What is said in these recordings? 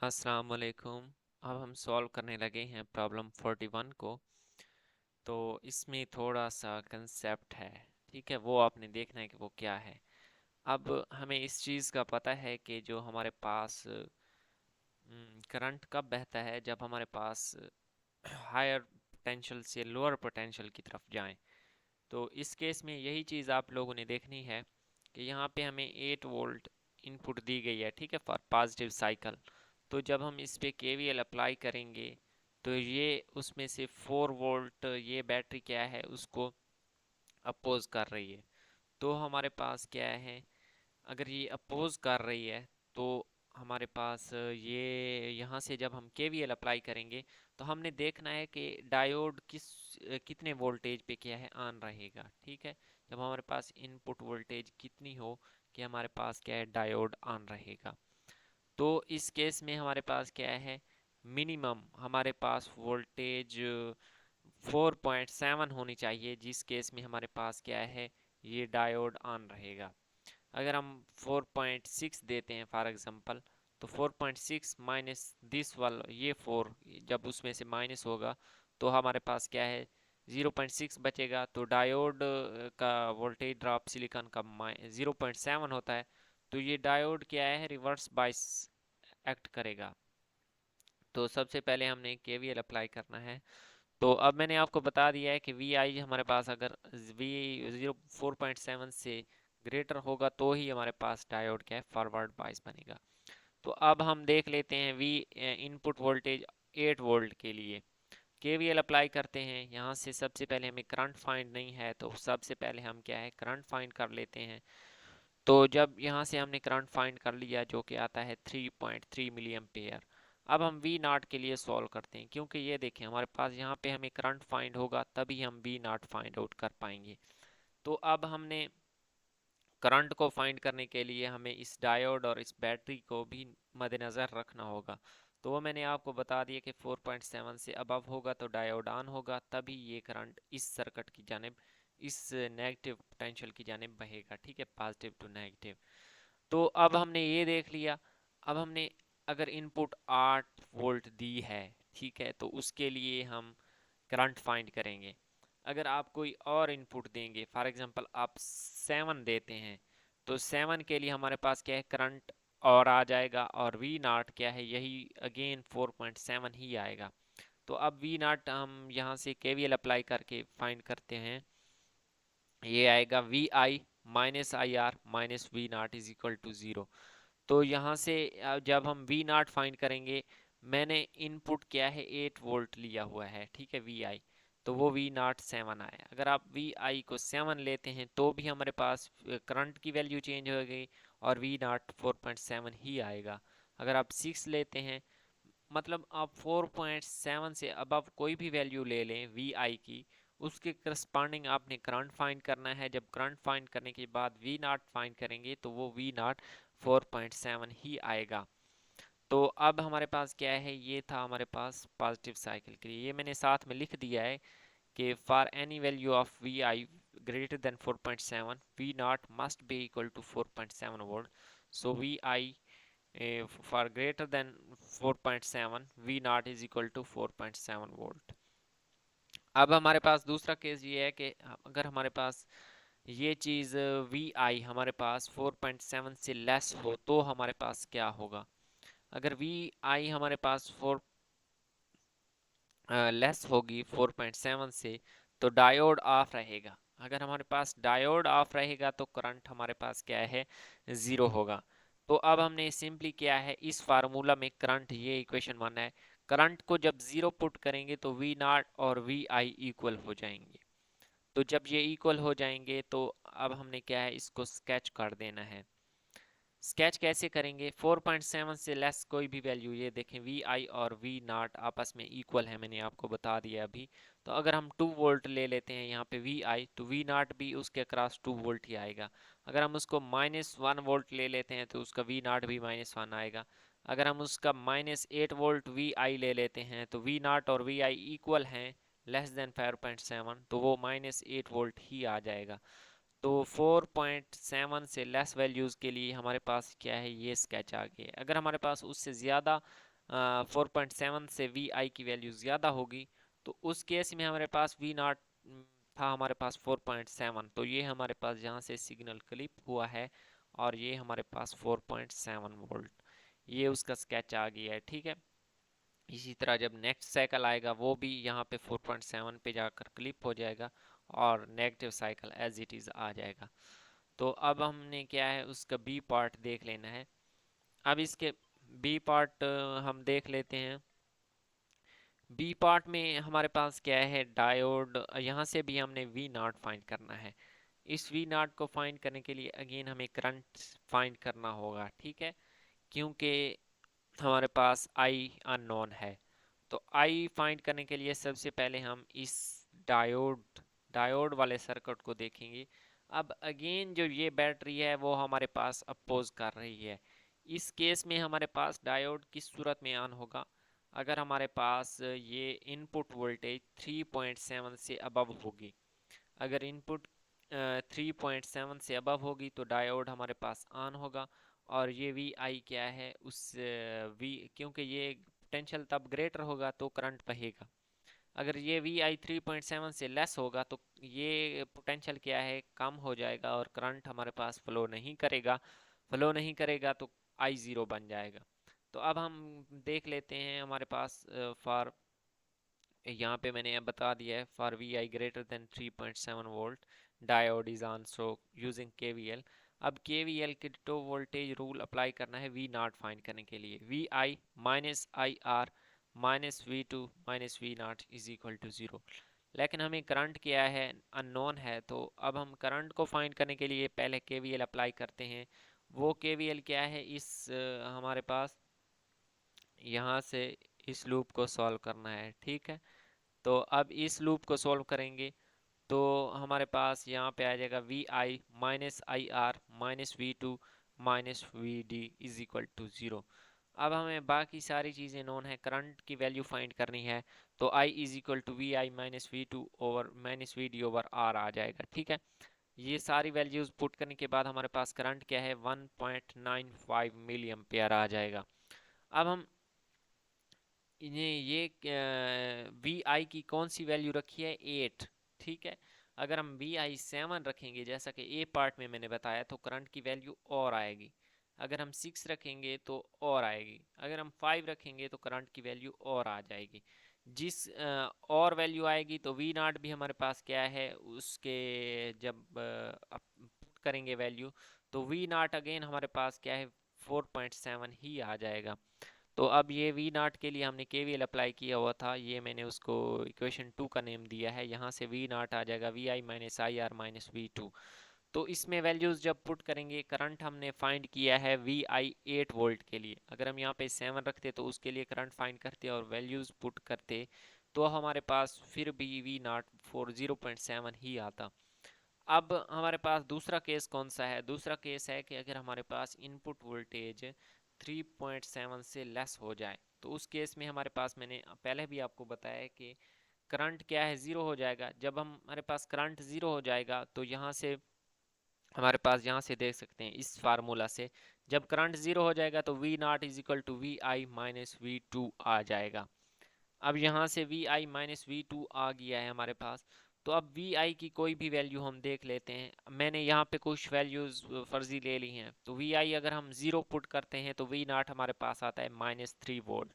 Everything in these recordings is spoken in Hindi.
अस्सलाम वालेकुम। अब हम सॉल्व करने लगे हैं प्रॉब्लम 41 को। तो इसमें थोड़ा सा कंसेप्ट है, ठीक है, वो आपने देखना है कि वो क्या है। अब हमें इस चीज़ का पता है कि जो हमारे पास करंट कब बहता है, जब हमारे पास हायर पोटेंशियल से लोअर पोटेंशियल की तरफ जाएं। तो इस केस में यही चीज़ आप लोगों ने देखनी है कि यहाँ पे हमें 8 वोल्ट इनपुट दी गई है, ठीक है, फॉर पॉजिटिव साइकिल। तो जब हम इस पे केवीएल अप्लाई करेंगे तो ये उसमें से 4 वोल्ट ये बैटरी क्या है उसको अपोज कर रही है। तो हमारे पास क्या है, अगर ये अपोज कर रही है तो हमारे पास ये यहाँ से जब हम केवीएल अप्लाई करेंगे तो हमने देखना है कि डायोड कितने वोल्टेज पे क्या है ऑन रहेगा, ठीक है। जब हमारे पास इनपुट वोल्टेज कितनी हो कि हमारे पास क्या है डायोड ऑन रहेगा। तो इस केस में हमारे पास क्या है, मिनिमम हमारे पास वोल्टेज 4.7 होनी चाहिए, जिस केस में हमारे पास क्या है ये डायोड ऑन रहेगा। अगर हम 4.6 देते हैं फॉर एग्जांपल, तो 4.6 माइनस दिस वाला ये 4 जब उसमें से माइनस होगा तो हमारे पास क्या है 0.6 बचेगा। तो डायोड का वोल्टेज ड्रॉप सिलिकॉन का 0.7 होता है। तो ये डायोड क्या है, रिवर्स बायस एक्ट करेगा। तो सबसे पहले हमने केवीएल अप्लाई करना है। तो अब मैंने आपको बता दिया है कि वी आई हमारे पास अगर वी 4.7 से ग्रेटर होगा तो ही हमारे पास डायोड क्या है फॉरवर्ड बायस बनेगा। तो अब हम देख लेते हैं वी इनपुट वोल्टेज 8 वोल्ट के लिए केवीएल अप्लाई करते हैं। यहाँ से सबसे पहले हमें करंट फाइंड नहीं है तो सबसे पहले हम क्या है करंट फाइंड कर लेते हैं। तो जब यहाँ से हमने करंट फाइंड कर लिया जो कि आता है 3.3 मिली एम्पेयर। अब हम वी नॉट के लिए सॉल्व करते हैं, क्योंकि ये देखें हमारे पास यहाँ पे हमें करंट फाइंड होगा तभी हम वी नॉट फाइंड आउट कर पाएंगे। तो अब हमने करंट को फाइंड करने के लिए हमें इस डायोड और इस बैटरी को भी मद्देनज़र रखना होगा। तो वो मैंने आपको बता दिया कि 4.7 से अबव होगा तो डायोड ऑन होगा, तभी ये करंट इस सर्किट की जानिब, इस नेगेटिव पोटेंशियल की जानिब बहेगा, ठीक है, पॉजिटिव टू नेगेटिव। तो अब हमने ये देख लिया। अब हमने अगर इनपुट 8 वोल्ट दी है, ठीक है, तो उसके लिए हम करंट फाइंड करेंगे। अगर आप कोई और इनपुट देंगे, फॉर एग्जांपल आप 7 देते हैं, तो 7 के लिए हमारे पास क्या है करंट और आ जाएगा, और वी नॉट क्या है यही अगेन 4.7 ही आएगा। तो अब वी नॉट हम यहाँ से केवीएल अप्लाई करके फाइंड करते हैं। ये आएगा V I minus I R minus V not is equal to 0। तो यहाँ से जब हम वी नॉट फाइंड करेंगे, मैंने इनपुट क्या है 8 वोल्ट लिया हुआ है, ठीक है, वी आई, तो वो वी नॉट 7 आया। अगर आप वी आई को 7 लेते हैं तो भी हमारे पास करंट की वैल्यू चेंज हो गई और वी नॉट 4.7 ही आएगा। अगर आप 6 लेते हैं, मतलब आप 4.7 से अबव कोई भी वैल्यू ले लें वी आई की, उसके करस्पॉन्डिंग आपने करंट फाइंड करना है। जब करंट फाइंड करने के बाद वी नॉट फाइंड करेंगे तो वो वी नॉट 4.7 ही आएगा। तो अब हमारे पास क्या है, ये था हमारे पास पॉजिटिव साइकिल के लिए। ये मैंने साथ में लिख दिया है कि for any value of V I greater than 4.7 V not must be equal to 4.7 volt. So V I for greater than 4.7 V naught is equal to 4.7 volt. अब हमारे पास दूसरा केस ये है कि अगर हमारे पास ये चीज़ वी आई हमारे पास 4.7 से लेस हो तो हमारे पास क्या होगा। अगर वी आई हमारे पास 4 लेस होगी 4.7 से तो डायोड ऑफ रहेगा। अगर हमारे पास डायोड ऑफ रहेगा तो करंट हमारे पास क्या है, ज़ीरो होगा। तो अब हमने सिंपली क्या है इस फार्मूला में करंट, ये इक्वेशन 1 है, करंट को जब ज़ीरो पुट करेंगे तो वी नॉट और वी आई इक्वल हो जाएंगे। तो जब ये इक्वल हो जाएंगे तो अब हमने क्या है इसको स्केच कर देना है। स्केच कैसे करेंगे, 4.7 से लेस कोई भी वैल्यू, ये देखें वी आई और वी नॉट आपस में इक्वल है, मैंने आपको बता दिया अभी। तो अगर हम 2 वोल्ट ले लेते हैं यहाँ पे वी आई, तो वी नॉट भी उसके अक्रॉस 2 वोल्ट ही आएगा। अगर हम उसको -1 वोल्ट ले लेते हैं तो उसका वी नॉट भी -1 आएगा। अगर हम उसका -8 वोल्ट वी आई ले लेते हैं तो वी नॉट और वी आई इक्वल हैं लेस देन 5.7, तो वो -8 वोल्ट ही आ जाएगा। तो 4.7 से लेस वैल्यूज़ के लिए हमारे पास क्या है ये स्केच आ गया है। अगर हमारे पास उससे ज़्यादा 4.7 से वी आई की वैल्यू ज़्यादा होगी, तो उस केस में हमारे पास वी नॉट था हमारे पास 4.7, तो ये हमारे पास जहाँ से सिग्नल क्लिप हुआ है और ये हमारे पास 4.7 वोल्ट, ये उसका स्केच आ गया है। ठीक है, इसी तरह जब नेक्स्ट साइकिल आएगा वो भी यहाँ पे 4.7 पे जाकर क्लिप हो जाएगा और negative cycle as it is आ जाएगा। तो अब हमने क्या है उसका बी पार्ट देख लेना है। अब इसके बी पार्ट हम देख लेते हैं। बी पार्ट में हमारे पास क्या है, डायोड, यहाँ से भी हमने वी नॉट फाइंड करना है। इस वी नॉट को फाइंड करने के लिए अगेन हमें करंट फाइंड करना होगा। ठीक है, क्योंकि हमारे पास आई अननोन है, तो आई फाइंड करने के लिए सबसे पहले हम इस डायोड वाले सर्किट को देखेंगे। अब अगेन जो ये बैटरी है वो हमारे पास अपोज कर रही है। इस केस में हमारे पास डायोड किस सूरत में ऑन होगा, अगर हमारे पास ये इनपुट वोल्टेज 3.7 से अबव होगी। अगर इनपुट 3.7 से अबव होगी तो डायोड हमारे पास ऑन होगा, और ये वी आई क्या है उस वी, क्योंकि ये पोटेंशियल तब ग्रेटर होगा तो करंट बहेगा। अगर ये वी आई 3.7 से लेस होगा तो ये पोटेंशियल क्या है, कम हो जाएगा और करंट हमारे पास फ्लो नहीं करेगा तो आई ज़ीरो बन जाएगा। तो अब हम देख लेते हैं हमारे पास फॉर, यहाँ पे मैंने बता दिया है for V I greater than 3.7 volt diode is also using KVL. अब केवीएल के टो वोल्टेज रूल अप्लाई करना है वी नॉट फाइंड करने के लिए। V I minus I R minus V two minus V not is equal to zero. लेकिन हमें करंट क्या है, अननोन है, तो अब हम करंट को फाइंड करने के लिए पहले केवीएल अप्लाई करते हैं। वो केवीएल क्या है, इस हमारे पास यहाँ से इस लूप को सॉल्व करना है। ठीक है, तो अब इस लूप को सॉल्व करेंगे तो हमारे पास यहाँ पे आ जाएगा V I minus I R minus V two minus V D is equal to zero. अब हमें बाकी सारी चीज़ें नोन है, करंट की वैल्यू फाइंड करनी है, तो I is equal to V I minus V two over minus V D over R आ जाएगा। ठीक है, ये सारी वैल्यूज़ पुट करने के बाद हमारे पास करंट क्या है 1.95 मिली एम्पेयर आ जाएगा। अब हम ये वी आई की कौन सी वैल्यू रखी है, 8। ठीक है, अगर हम वी आई 7 रखेंगे जैसा कि ए पार्ट में मैंने बताया तो करंट की वैल्यू और आएगी। अगर हम 6 रखेंगे तो और आएगी। अगर हम 5 रखेंगे तो करंट की वैल्यू और आ जाएगी। जिस और वैल्यू आएगी तो वी नॉट भी हमारे पास क्या है उसके, जब पुट करेंगे वैल्यू तो वी नॉट अगेन हमारे पास क्या है 4.7 ही आ जाएगा। तो अब ये वी नॉट के लिए हमने केवीएल अप्लाई किया हुआ था, ये मैंने उसको इक्वेशन 2 का नेम दिया है। यहाँ से वी नॉट आ जाएगा V I minus I R minus V two. तो इसमें वैल्यूज़ जब पुट करेंगे, करंट हमने फाइंड किया है वी आई 8 वोल्ट के लिए, अगर हम यहाँ पे 7 रखते तो उसके लिए करंट फाइंड करते और वैल्यूज़ पुट करते तो हमारे पास फिर भी वी नॉट फॉर 0.7 ही आता। अब हमारे पास दूसरा केस कौन सा है, दूसरा केस है कि अगर हमारे पास इनपुट वोल्टेज 3.7 से लेस हो जाए, तो उस केस में हमारे पास, मैंने पहले भी आपको बताया है कि करंट क्या है, ज़ीरो हो जाएगा। जब हमारे पास करंट ज़ीरो हो जाएगा तो यहाँ से हमारे पास, यहाँ से देख सकते हैं इस फार्मूला से, जब करंट ज़ीरो हो जाएगा तो V not is equal to V I minus V two आ जाएगा। अब यहाँ से V I minus V two आ गया है हमारे पास। तो अब वी आई की कोई भी वैल्यू हम देख लेते हैं। मैंने यहाँ पे कुछ वैल्यूज़ फर्जी ले ली हैं, तो वी आई अगर हम ज़ीरो पुट करते हैं तो वी नॉट हमारे पास आता है -3 वोल्ट।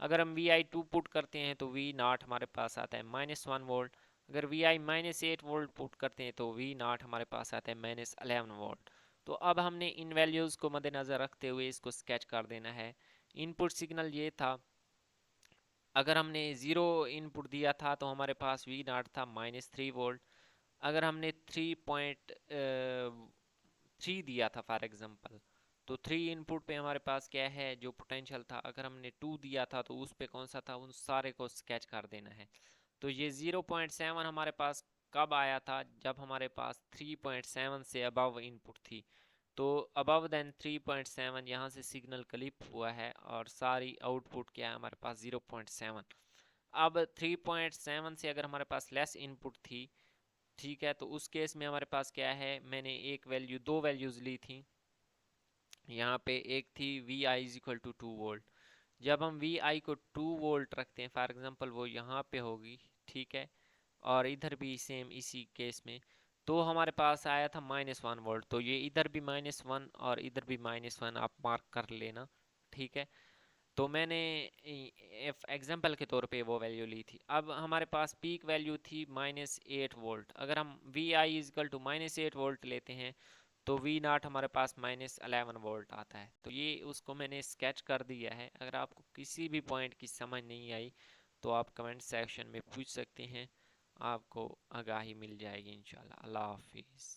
अगर हम वी आई टू पुट करते हैं तो वी नॉट हमारे पास आता है -1 वोल्ट। अगर वी आई -8 वोल्ट पुट करते हैं तो वी नॉट हमारे पास आता है -11 वोल्ट। तो अब हमने इन वैल्यूज़ को मद्देनज़र रखते हुए इसको स्केच कर देना है। इनपुट सिग्नल ये था, अगर हमने ज़ीरो इनपुट दिया था तो हमारे पास वी नॉट था -3 वोल्ट। अगर हमने 3.3 दिया था फॉर एग्जांपल, तो 3 इनपुट पे हमारे पास क्या है जो पोटेंशियल था। अगर हमने 2 दिया था तो उस पे कौन सा था, उन सारे को स्केच कर देना है। तो ये 0.7 हमारे पास कब आया था, जब हमारे पास 3.7 से अबव इनपुट थी। तो अबव देन 3.7 यहाँ से सिग्नल क्लिप हुआ है और सारी आउटपुट क्या है हमारे पास 0.7। अब 3.7 से अगर हमारे पास लेस इनपुट थी, ठीक है, तो उस केस में हमारे पास क्या है, मैंने एक वैल्यू, दो वैल्यूज ली थी। यहाँ पे एक थी V I is equal to 2 volt, जब हम वी आई को 2 वोल्ट रखते हैं, फॉर एग्जांपल वो यहाँ पे होगी, ठीक है, और इधर भी सेम इसी केस में, तो हमारे पास आया था -1 वोल्ट। तो ये इधर भी -1 और इधर भी -1 आप मार्क कर लेना, ठीक है। तो मैंने एग्जाम्पल के तौर पे वो वैल्यू ली थी। अब हमारे पास पीक वैल्यू थी -8 वोल्ट। अगर हम V I is equal to -8 volt लेते हैं तो वी नाट हमारे पास -11 वोल्ट आता है। तो ये उसको मैंने स्केच कर दिया है। अगर आपको किसी भी पॉइंट की समझ नहीं आई तो आप कमेंट सेक्शन में पूछ सकते हैं, आपको आगाही मिल जाएगी इंशाल्लाह। अल्लाह हाफिज़।